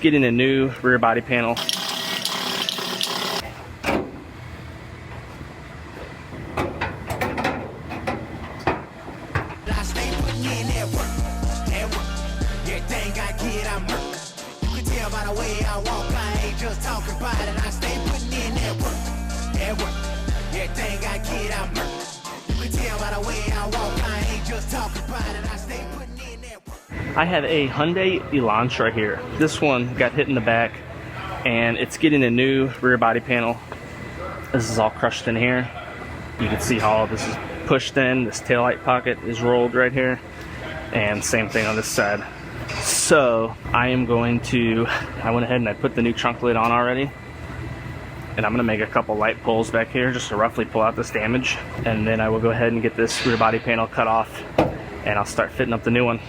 getting a new rear body panel. I have a Hyundai Elantra here. This one got hit in the back and it's getting a new rear body panel. This is all crushed in here. You can see how all this is pushed in. This taillight pocket is rolled right here, and same thing on this side. So I went ahead and I put the new trunk lid on already, and I'm gonna make a couple light pulls back here just to roughly pull out this damage, and then I will go ahead and get this rear body panel cut off and I'll start fitting up the new one.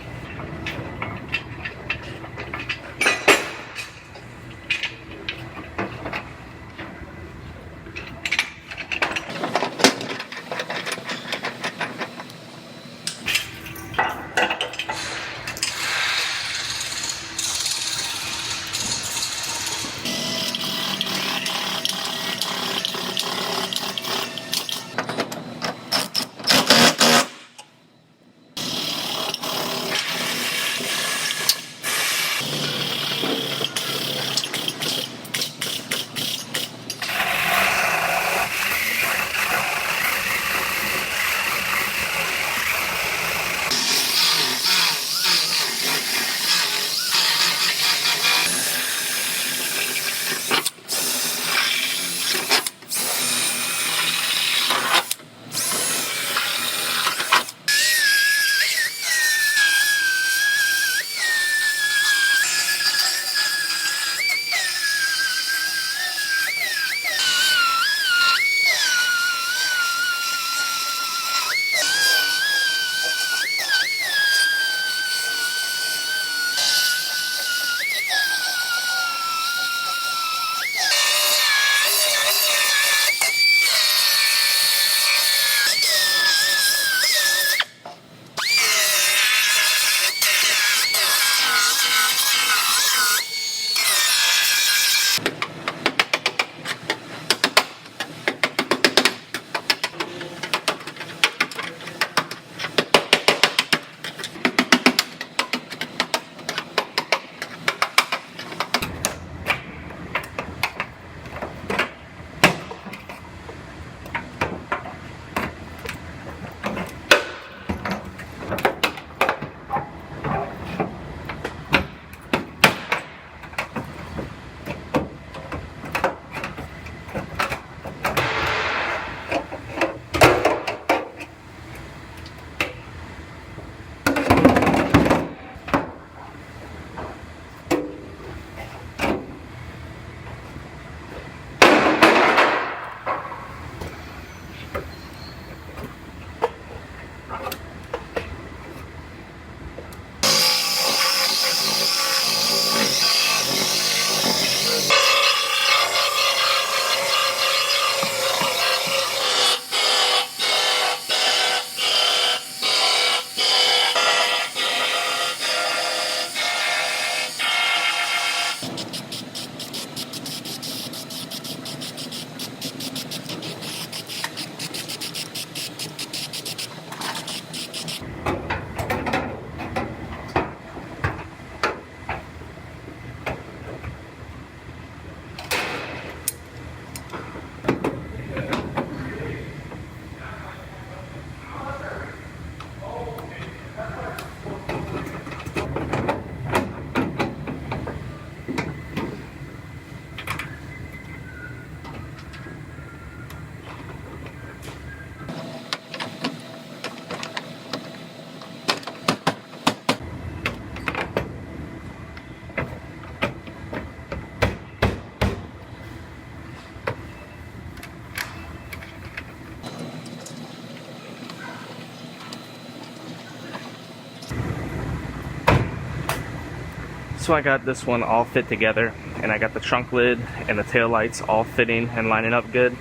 So I got this one all fit together, and I got the trunk lid and the tail lights all fitting and lining up good.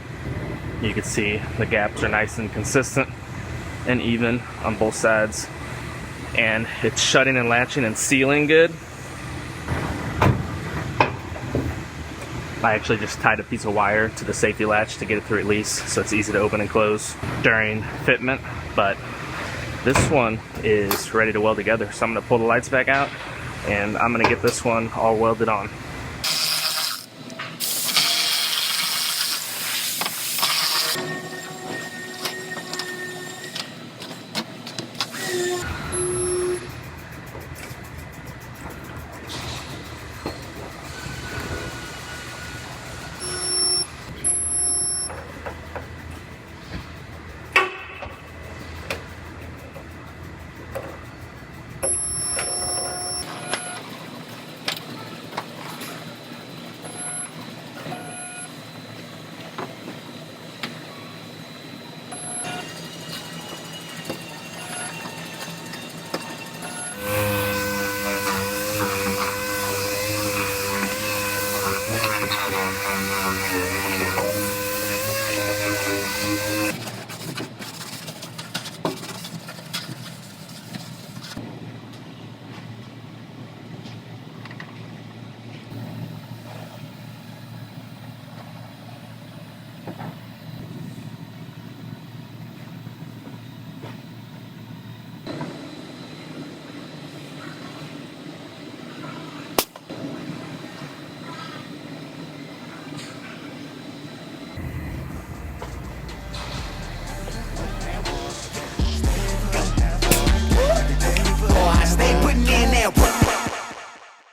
You can see the gaps are nice and consistent and even on both sides, and it's shutting and latching and sealing good. I actually just tied a piece of wire to the safety latch to get it through release, so it's easy to open and close during fitment. But this one is ready to weld together, so I'm going to pull the lights back out and I'm going to get this one all welded on.